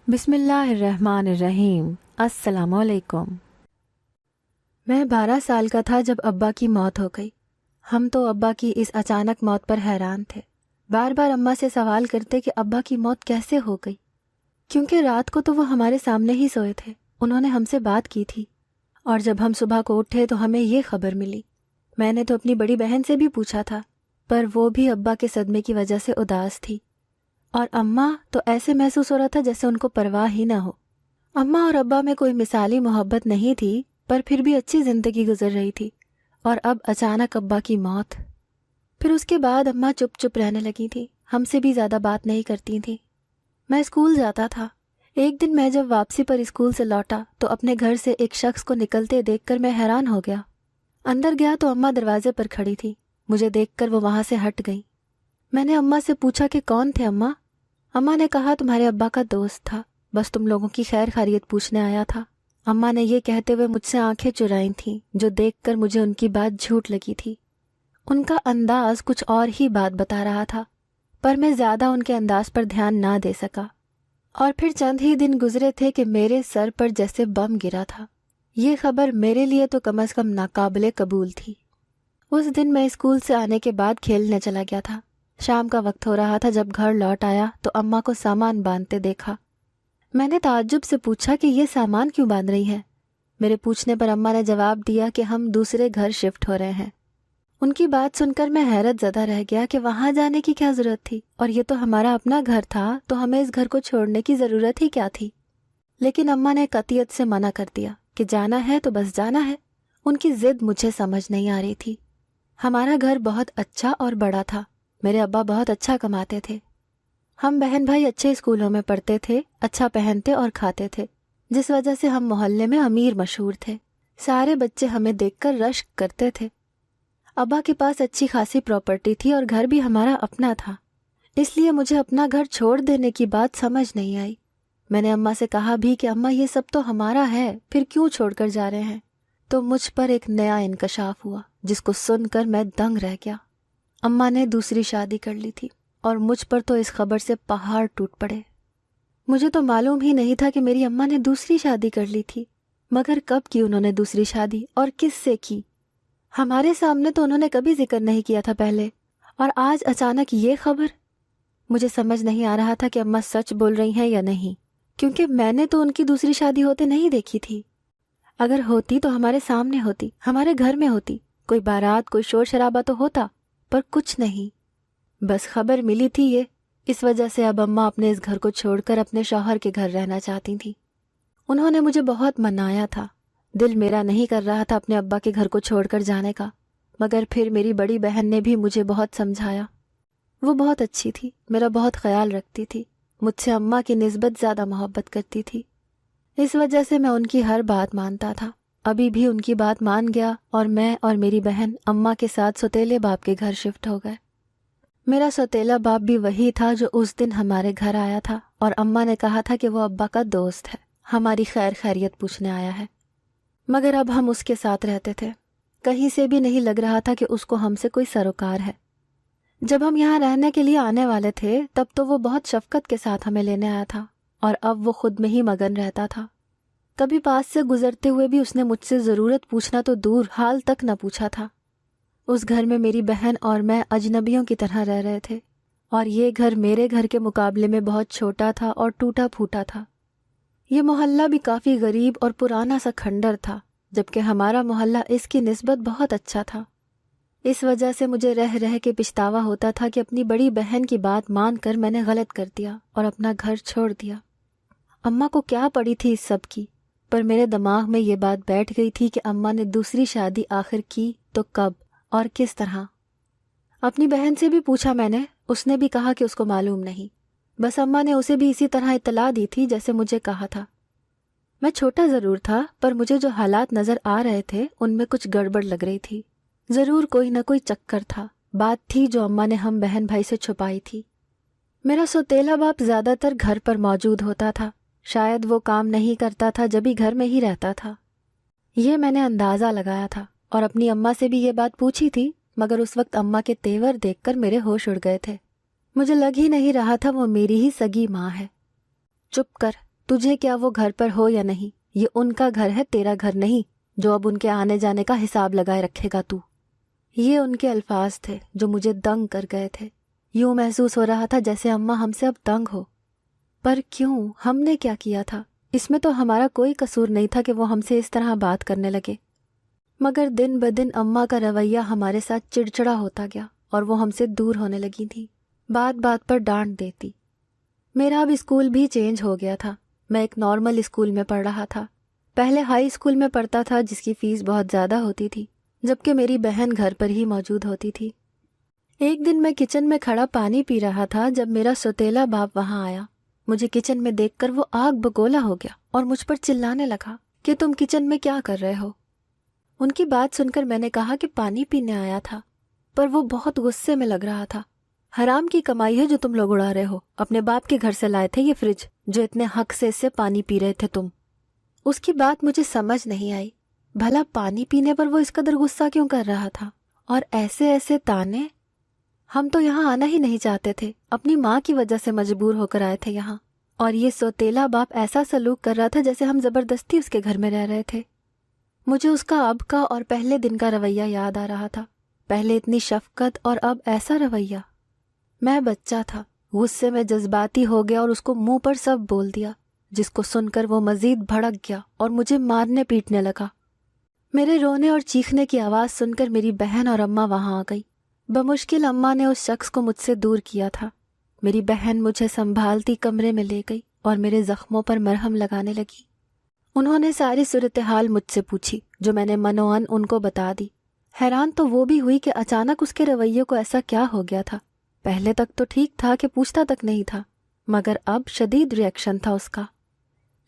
بسم اللہ الرحمن الرحیم۔ السلام علیکم۔ میں 12 سال کا تھا جب ابا کی موت ہو گئی۔ ہم تو ابا کی اس اچانک موت پر حیران تھے، بار بار اماں سے سوال کرتے کہ ابا کی موت کیسے ہو گئی، کیونکہ رات کو تو وہ ہمارے سامنے ہی سوئے تھے، انہوں نے ہم سے بات کی تھی، اور جب ہم صبح کو اٹھے تو ہمیں یہ خبر ملی۔ میں نے تو اپنی بڑی بہن سے بھی پوچھا تھا، پر وہ بھی ابا کے صدمے کی وجہ سے اداس تھی، اور اماں تو ایسے محسوس ہو رہا تھا جیسے ان کو پرواہ ہی نہ ہو۔ اماں اور ابا میں کوئی مثالی محبت نہیں تھی، پر پھر بھی اچھی زندگی گزر رہی تھی، اور اب اچانک ابا کی موت۔ پھر اس کے بعد اماں چپ چپ رہنے لگی تھی، ہم سے بھی زیادہ بات نہیں کرتی تھیں۔ میں اسکول جاتا تھا۔ ایک دن میں جب واپسی پر اسکول سے لوٹا تو اپنے گھر سے ایک شخص کو نکلتے دیکھ کر میں حیران ہو گیا۔ اندر گیا تو اماں دروازے پر کھڑی تھی، مجھے دیکھ کر وہ وہاں سے ہٹ گئی۔ میں نے اماں سے پوچھا کہ کون تھے اماں؟ اماں نے کہا تمہارے ابا کا دوست تھا، بس تم لوگوں کی خیر خیریت پوچھنے آیا تھا۔ اماں نے یہ کہتے ہوئے مجھ سے آنکھیں چرائی تھیں، جو دیکھ کر مجھے ان کی بات جھوٹ لگی تھی۔ ان کا انداز کچھ اور ہی بات بتا رہا تھا، پر میں زیادہ ان کے انداز پر دھیان نہ دے سکا۔ اور پھر چند ہی دن گزرے تھے کہ میرے سر پر جیسے بم گرا تھا۔ یہ خبر میرے لیے تو کم از کم ناقابل قبول تھی۔ اس دن میں اسکول سے آنے کے بعد کھیلنے چلا گیا تھا۔ شام کا وقت ہو رہا تھا جب گھر لوٹ آیا تو اماں کو سامان باندھتے دیکھا۔ میں نے تعجب سے پوچھا کہ یہ سامان کیوں باندھ رہی ہے؟ میرے پوچھنے پر اماں نے جواب دیا کہ ہم دوسرے گھر شفٹ ہو رہے ہیں۔ ان کی بات سن کر میں حیرت زدہ رہ گیا کہ وہاں جانے کی کیا ضرورت تھی، اور یہ تو ہمارا اپنا گھر تھا، تو ہمیں اس گھر کو چھوڑنے کی ضرورت ہی کیا تھی؟ لیکن اماں نے قطعیت سے منع کر دیا کہ جانا ہے تو بس جانا ہے۔ ان کی ضد مجھے سمجھ نہیں آ رہی تھی۔ ہمارا گھر بہت اچھا اور بڑا تھا، میرے ابا بہت اچھا کماتے تھے، ہم بہن بھائی اچھے اسکولوں میں پڑھتے تھے، اچھا پہنتے اور کھاتے تھے، جس وجہ سے ہم محلے میں امیر مشہور تھے۔ سارے بچے ہمیں دیکھ کر رشک کرتے تھے۔ ابا کے پاس اچھی خاصی پراپرٹی تھی اور گھر بھی ہمارا اپنا تھا، اس لیے مجھے اپنا گھر چھوڑ دینے کی بات سمجھ نہیں آئی۔ میں نے اماں سے کہا بھی کہ اماں یہ سب تو ہمارا ہے، پھر کیوں چھوڑ کر جا رہے ہیں؟ تو مجھ پر ایک نیا انکشاف ہوا جس کو سن کر میں دنگ رہ گیا۔ اماں نے دوسری شادی کر لی تھی، اور مجھ پر تو اس خبر سے پہاڑ ٹوٹ پڑے۔ مجھے تو معلوم ہی نہیں تھا کہ میری اماں نے دوسری شادی کر لی تھی، مگر کب کی انہوں نے دوسری شادی اور کس سے کی؟ ہمارے سامنے تو انہوں نے کبھی ذکر نہیں کیا تھا پہلے، اور آج اچانک یہ خبر۔ مجھے سمجھ نہیں آ رہا تھا کہ اماں سچ بول رہی ہیں یا نہیں، کیونکہ میں نے تو ان کی دوسری شادی ہوتے نہیں دیکھی تھی۔ اگر ہوتی تو ہمارے سامنے ہوتی، ہمارے گھر میں ہوتی، کوئی بارات، کوئی شور شرابہ تو ہوتا، پر کچھ نہیں۔ بس خبر ملی تھی یہ، اس وجہ سے اب اماں اپنے اس گھر کو چھوڑ کر اپنے شوہر کے گھر رہنا چاہتی تھیں۔ انہوں نے مجھے بہت منایا تھا، دل میرا نہیں کر رہا تھا اپنے ابا کے گھر کو چھوڑ کر جانے کا، مگر پھر میری بڑی بہن نے بھی مجھے بہت سمجھایا۔ وہ بہت اچھی تھی، میرا بہت خیال رکھتی تھی، مجھ سے اماں کی نسبت زیادہ محبت کرتی تھی، اس وجہ سے میں ان کی ہر بات مانتا تھا۔ ابھی بھی ان کی بات مان گیا، اور میں اور میری بہن اماں کے ساتھ سوتیلے باپ کے گھر شفٹ ہو گئے۔ میرا سوتیلا باپ بھی وہی تھا جو اس دن ہمارے گھر آیا تھا، اور اماں نے کہا تھا کہ وہ ابا کا دوست ہے، ہماری خیر خیریت پوچھنے آیا ہے۔ مگر اب ہم اس کے ساتھ رہتے تھے، کہیں سے بھی نہیں لگ رہا تھا کہ اس کو ہم سے کوئی سروکار ہے۔ جب ہم یہاں رہنے کے لیے آنے والے تھے تب تو وہ بہت شفقت کے ساتھ ہمیں لینے آیا تھا، اور اب وہ خود میں ہی مگن رہتا تھا۔ کبھی پاس سے گزرتے ہوئے بھی اس نے مجھ سے ضرورت پوچھنا تو دور، حال تک نہ پوچھا تھا۔ اس گھر میں میری بہن اور میں اجنبیوں کی طرح رہ رہے تھے، اور یہ گھر میرے گھر کے مقابلے میں بہت چھوٹا تھا اور ٹوٹا پھوٹا تھا۔ یہ محلہ بھی کافی غریب اور پرانا سا کھنڈر تھا، جبکہ ہمارا محلہ اس کی نسبت بہت اچھا تھا۔ اس وجہ سے مجھے رہ رہ کے پچھتاوا ہوتا تھا کہ اپنی بڑی بہن کی بات مان کر میں نے غلط کر دیا اور اپنا گھر چھوڑ دیا۔ اماں کو کیا پڑی تھی اس سب کی، پر میرے دماغ میں یہ بات بیٹھ گئی تھی کہ اماں نے دوسری شادی آخر کی تو کب اور کس طرح؟ اپنی بہن سے بھی پوچھا میں نے، اس نے بھی کہا کہ اس کو معلوم نہیں، بس اماں نے اسے بھی اسی طرح اطلاع دی تھی جیسے مجھے کہا تھا۔ میں چھوٹا ضرور تھا، پر مجھے جو حالات نظر آ رہے تھے ان میں کچھ گڑبڑ لگ رہی تھی، ضرور کوئی نہ کوئی چکر تھا، بات تھی جو اماں نے ہم بہن بھائی سے چھپائی تھی۔ میرا سوتیلا باپ زیادہ تر گھر پر موجود ہوتا تھا، شاید وہ کام نہیں کرتا تھا جب ہی گھر میں ہی رہتا تھا، یہ میں نے اندازہ لگایا تھا، اور اپنی اماں سے بھی یہ بات پوچھی تھی، مگر اس وقت اماں کے تیور دیکھ کر میرے ہوش اڑ گئے تھے۔ مجھے لگ ہی نہیں رہا تھا وہ میری ہی سگی ماں ہے۔ چپ کر، تجھے کیا وہ گھر پر ہو یا نہیں، یہ ان کا گھر ہے، تیرا گھر نہیں جو اب ان کے آنے جانے کا حساب لگائے رکھے گا تو۔ یہ ان کے الفاظ تھے جو مجھے دنگ کر گئے تھے۔ یوں محسوس ہو رہا تھا جیسے اماں ہم سے اب تنگ ہو۔ پر کیوں؟ ہم نے کیا کیا تھا؟ اس میں تو ہمارا کوئی قصور نہیں تھا کہ وہ ہم سے اس طرح بات کرنے لگے۔ مگر دن بدن اماں کا رویہ ہمارے ساتھ چڑچڑا ہوتا گیا اور وہ ہم سے دور ہونے لگی تھی، بات بات پر ڈانٹ دیتی۔ میرا اب اسکول بھی چینج ہو گیا تھا۔ میں ایک نارمل اسکول میں پڑھ رہا تھا۔ پہلے ہائی اسکول میں پڑھتا تھا جس کی فیس بہت زیادہ ہوتی تھی، جبکہ میری بہن گھر پر ہی موجود ہوتی تھی۔ ایک دن میں کچن میں کھڑا پانی پی رہا تھا جب میرا سوتیلا باپ وہاں آیا۔ مجھے کچن میں دیکھ کر وہ آگ بگولا ہو گیا اور مجھ پر چلانے لگا کہ تم کچن میں کیا کر رہے ہو؟ ان کی بات سن کر میں نے کہا کہ پانی پینے آیا تھا، پر وہ بہت غصے میں لگ رہا تھا۔ حرام کی کمائی ہے جو تم لوگ اڑا رہے ہو، اپنے باپ کے گھر سے لائے تھے یہ فریج جو اتنے حق سے اس سے پانی پی رہے تھے تم۔ اس کی بات مجھے سمجھ نہیں آئی، بھلا پانی پینے پر وہ اس قدر غصہ کیوں کر رہا تھا؟ اور ایسے ایسے تانے؟ ہم تو یہاں آنا ہی نہیں چاہتے تھے، اپنی ماں کی وجہ سے مجبور ہو کر آئے تھے یہاں، اور یہ سوتیلا باپ ایسا سلوک کر رہا تھا جیسے ہم زبردستی اس کے گھر میں رہ رہے تھے۔ مجھے اس کا اب کا اور پہلے دن کا رویہ یاد آ رہا تھا، پہلے اتنی شفقت اور اب ایسا رویہ۔ میں بچہ تھا، غصے میں جذباتی ہو گیا اور اس کو منہ پر سب بول دیا، جس کو سن کر وہ مزید بھڑک گیا اور مجھے مارنے پیٹنے لگا۔ میرے رونے اور چیخنے کی آواز سن کر میری بہن اور اماں وہاں آ گئی۔ بمشکل اماں نے اس شخص کو مجھ سے دور کیا تھا۔ میری بہن مجھے سنبھالتی کمرے میں لے گئی اور میرے زخموں پر مرہم لگانے لگی۔ انہوں نے ساری صورتحال مجھ سے پوچھی جو میں نے منوان ان کو بتا دی۔ حیران تو وہ بھی ہوئی کہ اچانک اس کے رویے کو ایسا کیا ہو گیا تھا۔ پہلے تک تو ٹھیک تھا کہ پوچھتا تک نہیں تھا، مگر اب شدید ریئیکشن تھا اس کا۔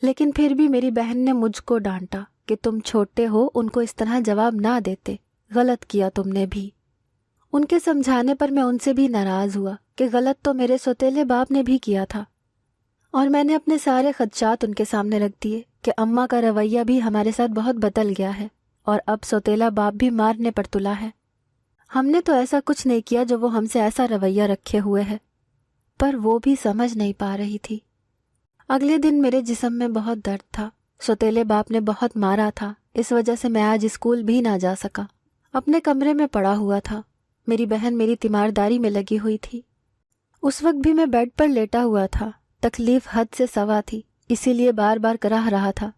لیکن پھر بھی میری بہن نے مجھ کو ڈانٹا کہ تم چھوٹے ہو، ان کو اس طرح جواب نہ دیتے، غلط کیا تم نے بھی۔ ان کے سمجھانے پر میں ان سے بھی ناراض ہوا کہ غلط تو میرے سوتیلے باپ نے بھی کیا تھا، اور میں نے اپنے سارے خدشات ان کے سامنے رکھ دیے کہ اماں کا رویہ بھی ہمارے ساتھ بہت بدل گیا ہے اور اب سوتیلا باپ بھی مارنے پر تلا ہے۔ ہم نے تو ایسا کچھ نہیں کیا جو وہ ہم سے ایسا رویہ رکھے ہوئے ہے، پر وہ بھی سمجھ نہیں پا رہی تھی۔ اگلے دن میرے جسم میں بہت درد تھا۔ سوتیلے باپ نے بہت مارا تھا، اس وجہ سے میں آج اسکول بھی نہ جا سکا۔ اپنے کمرے میں پڑا ہوا تھا، میری بہن میری تیمارداری میں لگی ہوئی تھی۔ اس وقت بھی میں بیڈ پر لیٹا ہوا تھا، تکلیف حد سے سوا تھی، اسی لیے بار بار کراہ رہا تھا۔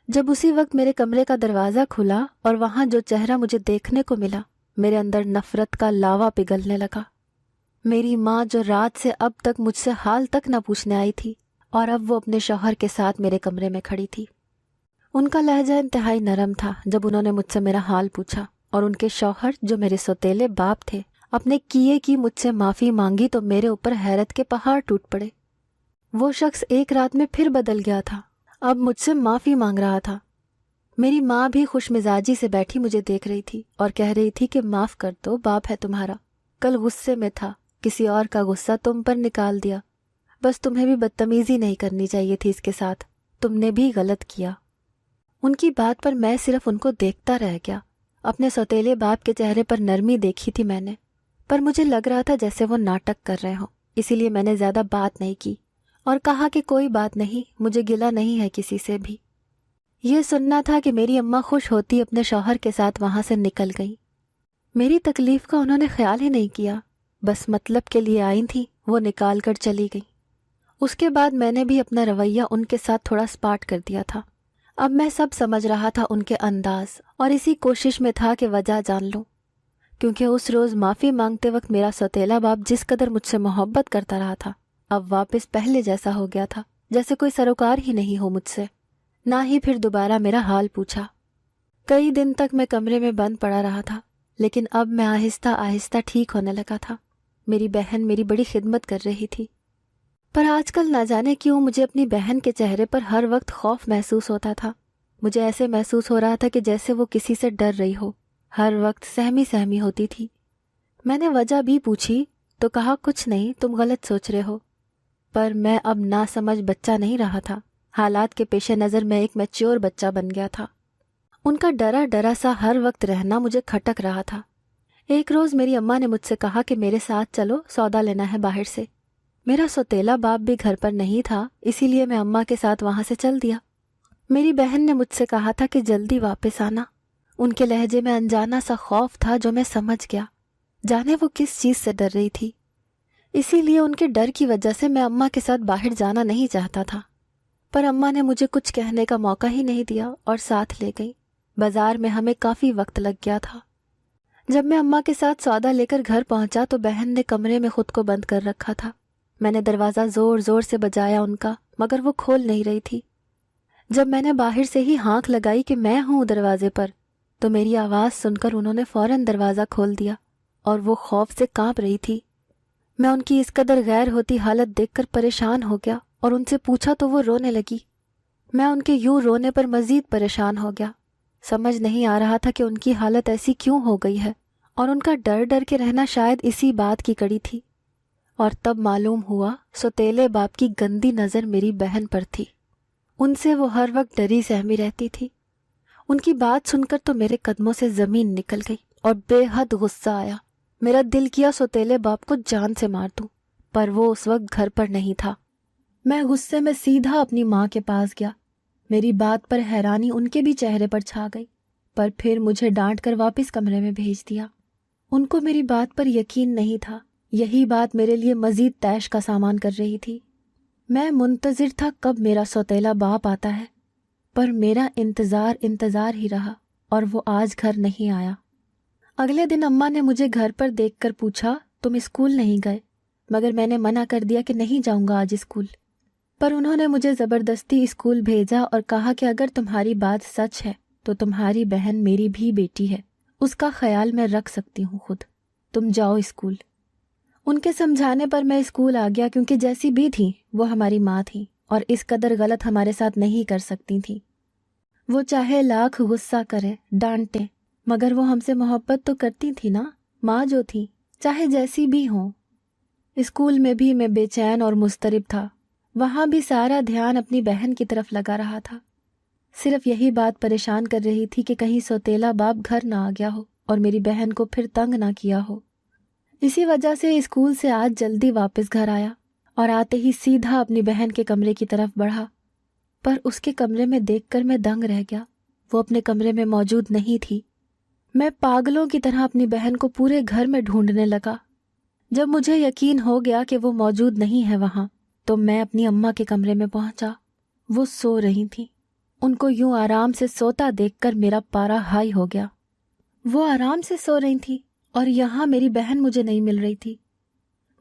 جب اسی وقت میرے کمرے کا دروازہ کھلا اور وہاں جو چہرہ مجھے دیکھنے کو ملا، میرے اندر نفرت کا لاوا پگھلنے لگا۔ میری ماں جو رات سے اب تک مجھ سے حال تک نہ پوچھنے آئی تھی، اور اب وہ اپنے شوہر کے ساتھ میرے کمرے میں کھڑی تھی۔ ان کا لہجہ انتہائی نرم تھا جب انہوں نے مجھ سے میرا حال پوچھا، اور ان کے شوہر جو میرے سوتیلے باپ تھے اپنے کیے کی مجھ سے معافی مانگی تو میرے اوپر حیرت کے پہاڑ ٹوٹ پڑے۔ وہ شخص ایک رات میں پھر بدل گیا تھا، اب مجھ سے معافی مانگ رہا تھا۔ میری ماں بھی خوش مزاجی سے بیٹھی مجھے دیکھ رہی تھی اور کہہ رہی تھی کہ معاف کر دو، باپ ہے تمہارا، کل غصے میں تھا، کسی اور کا غصہ تم پر نکال دیا، بس تمہیں بھی بدتمیزی نہیں کرنی چاہیے تھی اس کے ساتھ، تم نے بھی غلط کیا۔ ان کی بات پر میں صرف ان کو دیکھتا رہ گیا۔ اپنے سوتیلے باپ کے چہرے پر نرمی دیکھی تھی میں نے، پر مجھے لگ رہا تھا جیسے وہ ناٹک کر رہے ہوں، اسی لیے میں نے زیادہ بات نہیں کی اور کہا کہ کوئی بات نہیں، مجھے گلہ نہیں ہے کسی سے بھی۔ یہ سننا تھا کہ میری اماں خوش ہوتی اپنے شوہر کے ساتھ وہاں سے نکل گئی۔ میری تکلیف کا انہوں نے خیال ہی نہیں کیا، بس مطلب کے لیے آئی تھی، وہ نکال کر چلی گئی۔ اس کے بعد میں نے بھی اپنا رویہ ان کے ساتھ تھوڑا سپاٹ کر دیا تھا۔ اب میں سب سمجھ رہا تھا ان کے انداز، اور اسی کوشش میں تھا کہ وجہ جان لوں، کیونکہ اس روز معافی مانگتے وقت میرا سوتیلا باپ جس قدر مجھ سے محبت کرتا رہا تھا، اب واپس پہلے جیسا ہو گیا تھا، جیسے کوئی سروکار ہی نہیں ہو مجھ سے، نہ ہی پھر دوبارہ میرا حال پوچھا۔ کئی دن تک میں کمرے میں بند پڑا رہا تھا، لیکن اب میں آہستہ آہستہ ٹھیک ہونے لگا تھا۔ میری بہن میری بڑی خدمت کر رہی تھی، پر آج کل نہ جانے کیوں مجھے اپنی بہن کے چہرے پر ہر وقت خوف محسوس ہوتا تھا۔ مجھے ایسے محسوس ہو رہا تھا کہ جیسے وہ کسی سے ڈر رہی ہو، ہر وقت سہمی سہمی ہوتی تھی۔ میں نے وجہ بھی پوچھی تو کہا کچھ نہیں، تم غلط سوچ رہے ہو، پر میں اب نہ سمجھ بچہ نہیں رہا تھا، حالات کے پیش نظر میں ایک میچور بچہ بن گیا تھا۔ ان کا ڈرا ڈرا سا ہر وقت رہنا مجھے کھٹک رہا تھا۔ ایک روز میری اماں نے مجھ سے کہا کہ میرے ساتھ چلو، سودا لینا ہے باہر سے۔ میرا سوتیلا باپ بھی گھر پر نہیں تھا، اسی لیے میں اماں کے ساتھ وہاں سے چل دیا۔ میری بہن نے مجھ سے کہا تھا کہ جلدی واپس آنا۔ ان کے لہجے میں انجانا سا خوف تھا جو میں سمجھ گیا، جانے وہ کس چیز سے ڈر رہی تھی۔ اسی لیے ان کے ڈر کی وجہ سے میں اماں کے ساتھ باہر جانا نہیں چاہتا تھا، پر اماں نے مجھے کچھ کہنے کا موقع ہی نہیں دیا اور ساتھ لے گئی۔ بازار میں ہمیں کافی وقت لگ گیا تھا۔ جب میں اماں کے ساتھ سودا لے کر گھر پہنچا تو بہن نے کمرے میں خود کو بند کر رکھا تھا۔ میں نے دروازہ زور زور سے بجایا ان کا، مگر وہ کھول نہیں رہی تھی۔ جب میں نے باہر سے ہی ہانک لگائی کہ میں ہوں دروازے پر، تو میری آواز سن کر انہوں نے فوراً دروازہ کھول دیا اور وہ خوف سے کانپ رہی تھی۔ میں ان کی اس قدر غیر ہوتی حالت دیکھ کر پریشان ہو گیا اور ان سے پوچھا تو وہ رونے لگی۔ میں ان کے یوں رونے پر مزید پریشان ہو گیا۔ سمجھ نہیں آ رہا تھا کہ ان کی حالت ایسی کیوں ہو گئی ہے، اور ان کا ڈر ڈر کے رہنا شاید اسی بات کی کڑی تھی۔ اور تب معلوم ہوا سوتیلے باپ کی گندی نظر میری بہن پر تھی۔ ان سے وہ ہر وقت ڈری سہمی رہتی تھی۔ ان کی بات سن کر تو میرے قدموں سے زمین نکل گئی اور بے حد غصہ آیا۔ میرا دل کیا سوتیلے باپ کو جان سے مار دوں، پر وہ اس وقت گھر پر نہیں تھا۔ میں غصے میں سیدھا اپنی ماں کے پاس گیا۔ میری بات پر حیرانی ان کے بھی چہرے پر چھا گئی، پر پھر مجھے ڈانٹ کر واپس کمرے میں بھیج دیا۔ ان کو میری بات پر یقین نہیں تھا۔ یہی بات میرے لیے مزید طیش کا سامان کر رہی تھی۔ میں منتظر تھا کب میرا سوتیلا باپ آتا ہے، پر میرا انتظار ہی رہا اور وہ آج گھر نہیں آیا۔ اگلے دن اماں نے مجھے گھر پر دیکھ کر پوچھا، تم اسکول نہیں گئے؟ مگر میں نے منع کر دیا کہ نہیں جاؤں گا آج اسکول، پر انہوں نے مجھے زبردستی اسکول بھیجا اور کہا کہ اگر تمہاری بات سچ ہے تو تمہاری بہن میری بھی بیٹی ہے، اس کا خیال میں رکھ سکتی ہوں خود، تم جاؤ اسکول۔ ان کے سمجھانے پر میں اسکول آ گیا، کیونکہ جیسی بھی تھیں وہ ہماری ماں تھیں اور اس قدر غلط ہمارے ساتھ نہیں کر سکتی تھیں۔ وہ چاہے لاکھ غصہ کریں، ڈانٹیں، مگر وہ ہم سے محبت تو کرتی تھی نا، ماں جو تھی، چاہے جیسی بھی ہوں۔ اسکول میں بھی میں بے چین اور مضطرب تھا۔ وہاں بھی سارا دھیان اپنی بہن کی طرف لگا رہا تھا۔ صرف یہی بات پریشان کر رہی تھی کہ کہیں سوتیلا باپ گھر نہ آ گیا ہو اور میری بہن کو پھر تنگ نہ کیا ہو۔ اسی وجہ سے اسکول سے آج جلدی واپس گھر آیا اور آتے ہی سیدھا اپنی بہن کے کمرے کی طرف بڑھا، پر اس کے کمرے میں دیکھ کر میں دنگ رہ گیا۔ وہ اپنے کمرے میں موجود نہیں تھی۔ میں پاگلوں کی طرح اپنی بہن کو پورے گھر میں ڈھونڈنے لگا۔ جب مجھے یقین ہو گیا کہ وہ موجود نہیں ہے وہاں، تو میں اپنی اماں کے کمرے میں پہنچا۔ وہ سو رہی تھیں۔ ان کو یوں آرام سے سوتا دیکھ کر میرا پارا ہائی ہو گیا۔ وہ آرام سے سو رہی تھیں اور یہاں میری بہن مجھے نہیں مل رہی تھی۔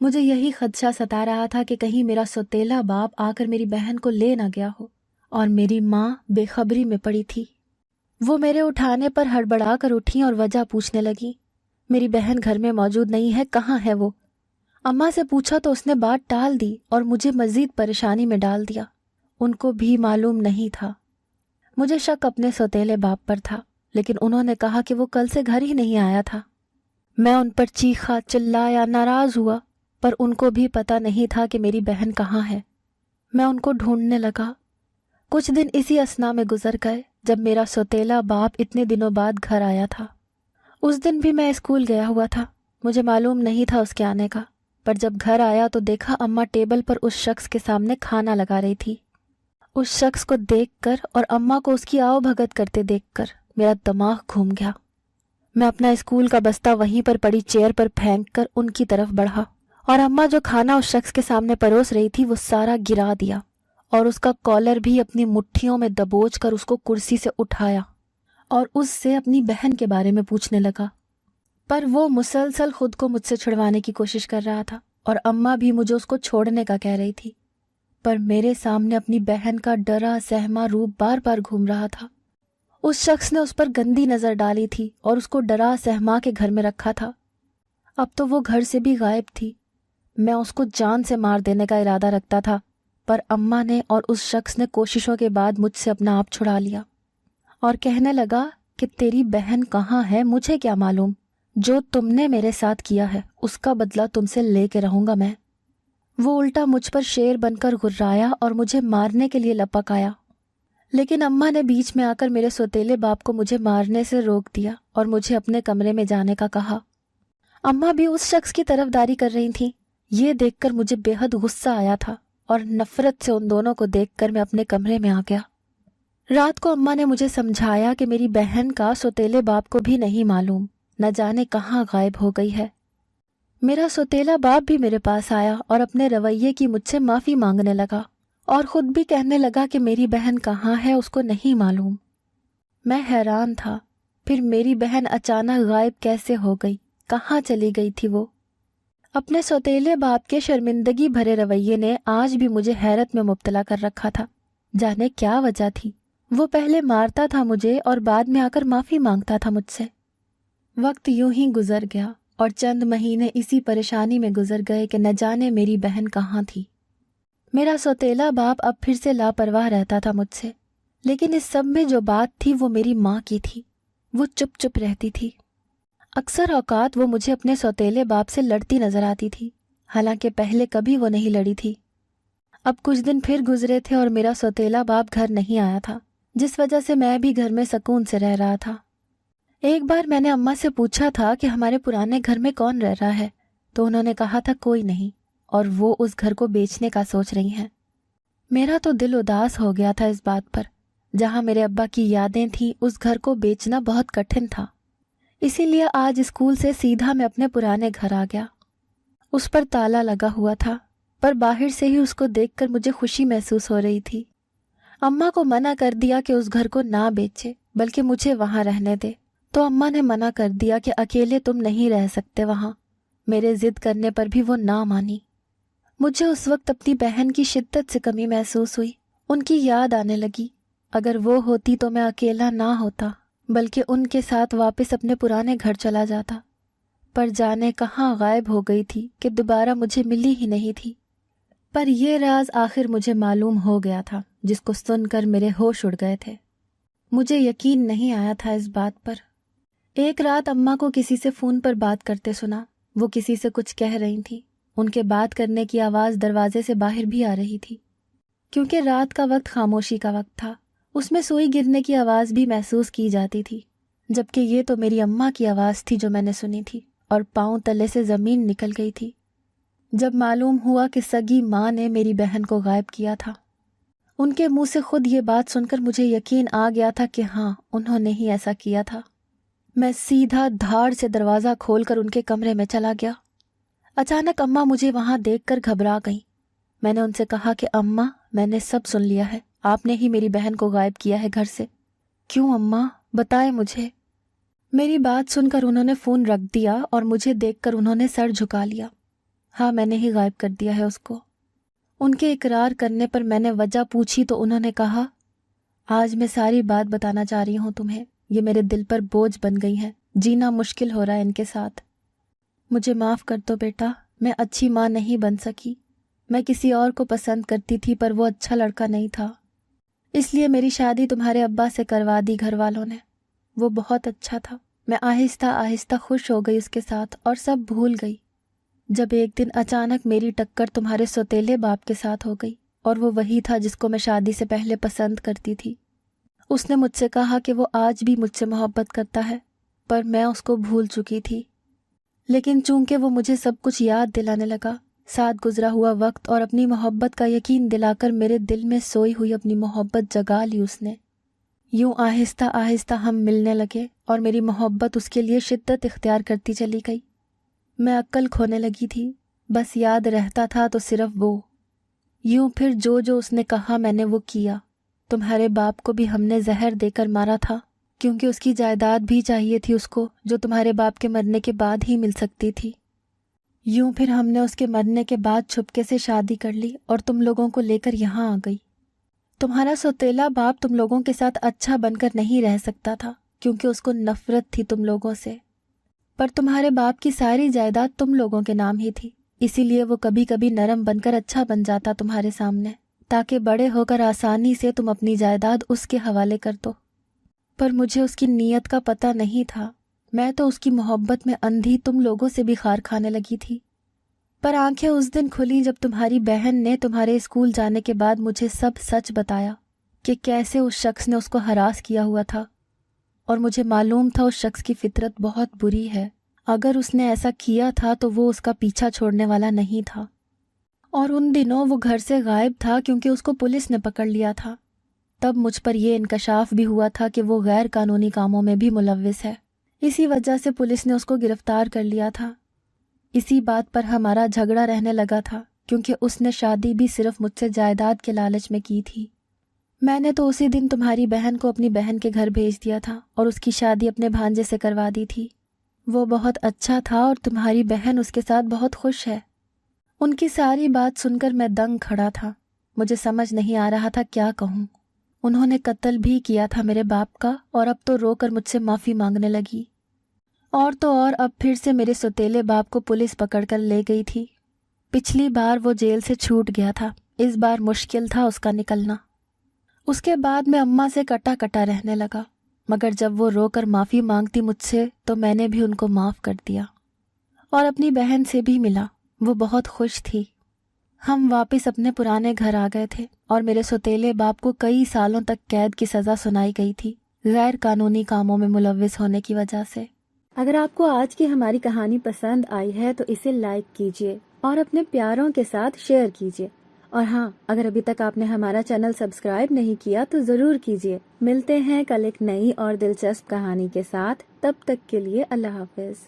مجھے یہی خدشہ ستا رہا تھا کہ کہیں میرا سوتیلا باپ آ کر میری بہن کو لے نہ گیا ہو، اور میری ماں بے خبری میں پڑی تھی۔ وہ میرے اٹھانے پر ہڑبڑا کر اٹھی اور وجہ پوچھنے لگی، میری بہن گھر میں موجود نہیں ہے، کہاں ہے وہ؟ اماں سے پوچھا تو اس نے بات ٹال دی اور مجھے مزید پریشانی میں ڈال دیا۔ ان کو بھی معلوم نہیں تھا۔ مجھے شک اپنے سوتیلے باپ پر تھا، لیکن انہوں نے کہا کہ وہ کل سے گھر ہی نہیں آیا تھا۔ میں ان پر چیخا، چلایا، ناراض ہوا، پر ان کو بھی پتہ نہیں تھا کہ میری بہن کہاں ہے۔ میں ان کو ڈھونڈنے لگا۔ کچھ دن اسی اثنا میں گزر گئے جب میرا سوتیلا باپ اتنے دنوں بعد گھر آیا تھا۔ اس دن بھی میں اسکول گیا ہوا تھا، مجھے معلوم نہیں تھا اس کے آنے کا، پر جب گھر آیا تو دیکھا اماں ٹیبل پر اس شخص کے سامنے کھانا لگا رہی تھی۔ اس شخص کو دیکھ کر اور اماں کو اس کی آؤ بھگت کرتے دیکھ کر میرا دماغ گھوم گیا۔ میں اپنا اسکول کا بستہ وہیں پر پڑی چیئر پر پھینک کر ان کی طرف بڑھا، اور اماں جو کھانا اس شخص کے سامنے پروس رہی تھی وہ سارا گرا دیا، اور اس کا کالر بھی اپنی مٹھیوں میں دبوچ کر اس کو کرسی سے اٹھایا اور اس سے اپنی بہن کے بارے میں پوچھنے لگا۔ پر وہ مسلسل خود کو مجھ سے چھڑوانے کی کوشش کر رہا تھا، اور اماں بھی مجھے اس کو چھوڑنے کا کہہ رہی تھی، پر میرے سامنے اپنی بہن کا ڈرا سہما روپ بار بار گھوم رہا تھا۔ اس شخص نے اس پر گندی نظر ڈالی تھی اور اس کو ڈرا سہما کے گھر میں رکھا تھا۔ اب تو وہ گھر سے بھی غائب تھی۔ میں اس کو جان سے مار دینے کا ارادہ رکھتا تھا، پر اماں نے اور اس شخص نے کوششوں کے بعد مجھ سے اپنا آپ چھڑا لیا اور کہنے لگا کہ تیری بہن کہاں ہے مجھے کیا معلوم، جو تم نے میرے ساتھ کیا ہے اس کا بدلہ تم سے لے کے رہوں گا میں۔ وہ الٹا مجھ پر شیر بن کر گھرایا اور مجھے مارنے کے لیے لپک آیا، لیکن اماں نے بیچ میں آ کر میرے سوتیلے باپ کو مجھے مارنے سے روک دیا اور مجھے اپنے کمرے میں جانے کا کہا۔ اماں بھی اس شخص کی طرفداری کر رہی تھیں یہ دیکھ کر مجھے بے حد غصہ آیا تھا اور نفرت سے ان دونوں کو دیکھ کر میں اپنے کمرے میں آ گیا۔ رات کو اماں نے مجھے سمجھایا کہ میری بہن کا سوتیلے باپ کو بھی نہیں معلوم، نہ جانے کہاں غائب ہو گئی ہے۔ میرا سوتیلا باپ بھی میرے پاس آیا اور اپنے رویے کی مجھ سے معافی مانگنے لگا اور خود بھی کہنے لگا کہ میری بہن کہاں ہے اس کو نہیں معلوم۔ میں حیران تھا، پھر میری بہن اچانک غائب کیسے ہو گئی؟ کہاں چلی گئی تھی وہ؟ اپنے سوتیلے باپ کے شرمندگی بھرے رویے نے آج بھی مجھے حیرت میں مبتلا کر رکھا تھا۔ جانے کیا وجہ تھی؟ وہ پہلے مارتا تھا مجھے اور بعد میں آ کر معافی مانگتا تھا مجھ سے۔ وقت یوں ہی گزر گیا اور چند مہینے اسی پریشانی میں گزر گئے کہ نہ جانے میری بہن کہاں تھی۔ میرا سوتیلا باپ اب پھر سے لاپرواہ رہتا تھا مجھ سے، لیکن اس سب میں جو بات تھی وہ میری ماں کی تھی۔ وہ چپ چپ رہتی تھی۔ اکثر اوقات وہ مجھے اپنے سوتیلے باپ سے لڑتی نظر آتی تھی، حالانکہ پہلے کبھی وہ نہیں لڑی تھی۔ اب کچھ دن پھر گزرے تھے اور میرا سوتیلا باپ گھر نہیں آیا تھا، جس وجہ سے میں بھی گھر میں سکون سے رہ رہا تھا۔ ایک بار میں نے اماں سے پوچھا تھا کہ ہمارے پرانے گھر میں کون رہ رہا ہے، تو انہوں نے کہا تھا کوئی نہیں، اور وہ اس گھر کو بیچنے کا سوچ رہی ہیں۔ میرا تو دل اداس ہو گیا تھا اس بات پر۔ جہاں میرے ابا کی یادیں تھیں اس گھر کو بیچنا بہت کٹھن تھا، اسی لیے آج اسکول سے سیدھا میں اپنے پرانے گھر آ گیا۔ اس پر تالا لگا ہوا تھا، پر باہر سے ہی اس کو دیکھ کر مجھے خوشی محسوس ہو رہی تھی۔ اماں کو منع کر دیا کہ اس گھر کو نہ بیچے بلکہ مجھے وہاں رہنے دے، تو اماں نے منع کر دیا کہ اکیلے تم نہیں رہ سکتے وہاں۔ میرے ضد کرنے پر بھی وہ نہ مانی۔ مجھے اس وقت اپنی بہن کی شدت سے کمی محسوس ہوئی۔ ان کی یاد آنے لگی۔ اگر وہ ہوتی تو میں اکیلا نہ ہوتا بلکہ ان کے ساتھ واپس اپنے پرانے گھر چلا جاتا، پر جانے کہاں غائب ہو گئی تھی کہ دوبارہ مجھے ملی ہی نہیں تھی۔ پر یہ راز آخر مجھے معلوم ہو گیا تھا، جس کو سن کر میرے ہوش اڑ گئے تھے۔ مجھے یقین نہیں آیا تھا اس بات پر۔ ایک رات اماں کو کسی سے فون پر بات کرتے سنا۔ وہ کسی سے کچھ کہہ رہی تھیں۔ ان کے بات کرنے کی آواز دروازے سے باہر بھی آ رہی تھی۔ کیونکہ رات کا وقت خاموشی کا وقت تھا، اس میں سوئی گرنے کی آواز بھی محسوس کی جاتی تھی، جبکہ یہ تو میری اماں کی آواز تھی جو میں نے سنی تھی اور پاؤں تلے سے زمین نکل گئی تھی جب معلوم ہوا کہ سگی ماں نے میری بہن کو غائب کیا تھا۔ ان کے منہ سے خود یہ بات سن کر مجھے یقین آ گیا تھا کہ ہاں، انہوں نے ہی ایسا کیا تھا۔ میں سیدھا دھاڑ سے دروازہ کھول کر ان کے کمرے میں چلا گیا۔ اچانک اماں مجھے وہاں دیکھ کر گھبرا گئیں۔ میں نے ان سے کہا کہ اماں، میں نے سب سن لیا ہے، آپ نے ہی میری بہن کو غائب کیا ہے گھر سے۔ کیوں اماں؟ بتائیں مجھے۔ میری بات سن کر انہوں نے فون رکھ دیا اور مجھے دیکھ کر انہوں نے سر جھکا لیا۔ ہاں، میں نے ہی غائب کر دیا ہے اس کو۔ ان کے اقرار کرنے پر میں نے وجہ پوچھی تو انہوں نے کہا، آج میں ساری بات بتانا چاہ رہی ہوں تمہیں، یہ میرے دل پر بوجھ بن گئی ہیں، جینا مشکل ہو رہا ہے ان کے ساتھ۔ مجھے معاف کر دو بیٹا، میں اچھی ماں نہیں بن سکی۔ میں کسی اور کو پسند کرتی تھی پر وہ اچھا لڑکا نہیں تھا، اس لیے میری شادی تمہارے ابا سے کروا دی گھر والوں نے۔ وہ بہت اچھا تھا، میں آہستہ آہستہ خوش ہو گئی اس کے ساتھ اور سب بھول گئی، جب ایک دن اچانک میری ٹکر تمہارے سوتیلے باپ کے ساتھ ہو گئی، اور وہ وہی تھا جس کو میں شادی سے پہلے پسند کرتی تھی۔ اس نے مجھ سے کہا کہ وہ آج بھی مجھ سے محبت کرتا ہے، پر میں اس کو بھول چکی تھی۔ لیکن چونکہ وہ مجھے سب کچھ یاد دلانے لگا، ساتھ گزرا ہوا وقت اور اپنی محبت کا یقین دلا کر میرے دل میں سوئی ہوئی اپنی محبت جگا لی اس نے۔ یوں آہستہ آہستہ ہم ملنے لگے اور میری محبت اس کے لیے شدت اختیار کرتی چلی گئی۔ میں عقل کھونے لگی تھی، بس یاد رہتا تھا تو صرف وہ۔ یوں پھر جو جو اس نے کہا میں نے وہ کیا۔ تمہارے باپ کو بھی ہم نے زہر دے کر مارا تھا، کیونکہ اس کی جائیداد بھی چاہیے تھی اس کو، جو تمہارے باپ کے مرنے کے بعد ہی مل سکتی تھی۔ یوں پھر ہم نے اس کے مرنے کے بعد چھپکے سے شادی کر لی اور تم لوگوں کو لے کر یہاں آ گئی۔ تمہارا سوتیلا باپ تم لوگوں کے ساتھ اچھا بن کر نہیں رہ سکتا تھا، کیونکہ اس کو نفرت تھی تم لوگوں سے، پر تمہارے باپ کی ساری جائیداد تم لوگوں کے نام ہی تھی، اسی لیے وہ کبھی کبھی نرم بن کر اچھا بن جاتا تمہارے سامنے، تاکہ بڑے ہو کر آسانی سے تم اپنی جائیداد اس کے حوالے کر دو۔ پر مجھے اس کی نیت کا پتہ نہیں تھا، میں تو اس کی محبت میں اندھی تم لوگوں سے بھی خار کھانے لگی تھی۔ پر آنکھیں اس دن کھلی جب تمہاری بہن نے تمہارے اسکول جانے کے بعد مجھے سب سچ بتایا کہ کیسے اس شخص نے اس کو ہراس کیا ہوا تھا، اور مجھے معلوم تھا اس شخص کی فطرت بہت بری ہے، اگر اس نے ایسا کیا تھا تو وہ اس کا پیچھا چھوڑنے والا نہیں تھا، اور ان دنوں وہ گھر سے غائب تھا کیونکہ اس کو پولیس نے پکڑ لیا تھا۔ تب مجھ پر یہ انکشاف بھی ہوا تھا کہ وہ غیر قانونی کاموں میں بھی ملوث ہے، اسی وجہ سے پولیس نے اس کو گرفتار کر لیا تھا۔ اسی بات پر ہمارا جھگڑا رہنے لگا تھا کیونکہ اس نے شادی بھی صرف مجھ سے جائیداد کے لالچ میں کی تھی۔ میں نے تو اسی دن تمہاری بہن کو اپنی بہن کے گھر بھیج دیا تھا اور اس کی شادی اپنے بھانجے سے کروا دی تھی۔ وہ بہت اچھا تھا اور تمہاری بہن اس کے ساتھ بہت خوش ہے۔ ان کی ساری بات سن کر میں دنگ کھڑا تھا، مجھے سمجھ نہیں آ رہا تھا کیا کہوں۔ انہوں نے قتل بھی کیا تھا میرے باپ کا، اور اب تو رو کر مجھ سے معافی مانگنے لگی۔ اور تو اور اب پھر سے میرے سوتیلے باپ کو پولیس پکڑ کر لے گئی تھی۔ پچھلی بار وہ جیل سے چھوٹ گیا تھا، اس بار مشکل تھا اس کا نکلنا۔ اس کے بعد میں اماں سے کٹا کٹا رہنے لگا، مگر جب وہ رو کر معافی مانگتی مجھ سے تو میں نے بھی ان کو معاف کر دیا، اور اپنی بہن سے بھی ملا، وہ بہت خوش تھی۔ ہم واپس اپنے پرانے گھر آ گئے تھے اور میرے سوتیلے باپ کو کئی سالوں تک قید کی سزا سنائی گئی تھی، غیر قانونی کاموں میں ملوث ہونے کی وجہ سے۔ اگر آپ کو آج کی ہماری کہانی پسند آئی ہے تو اسے لائک کیجیے اور اپنے پیاروں کے ساتھ شیئر کیجیے، اور ہاں، اگر ابھی تک آپ نے ہمارا چینل سبسکرائب نہیں کیا تو ضرور کیجیے۔ ملتے ہیں کل ایک نئی اور دلچسپ کہانی کے ساتھ، تب تک کے لیے اللہ حافظ۔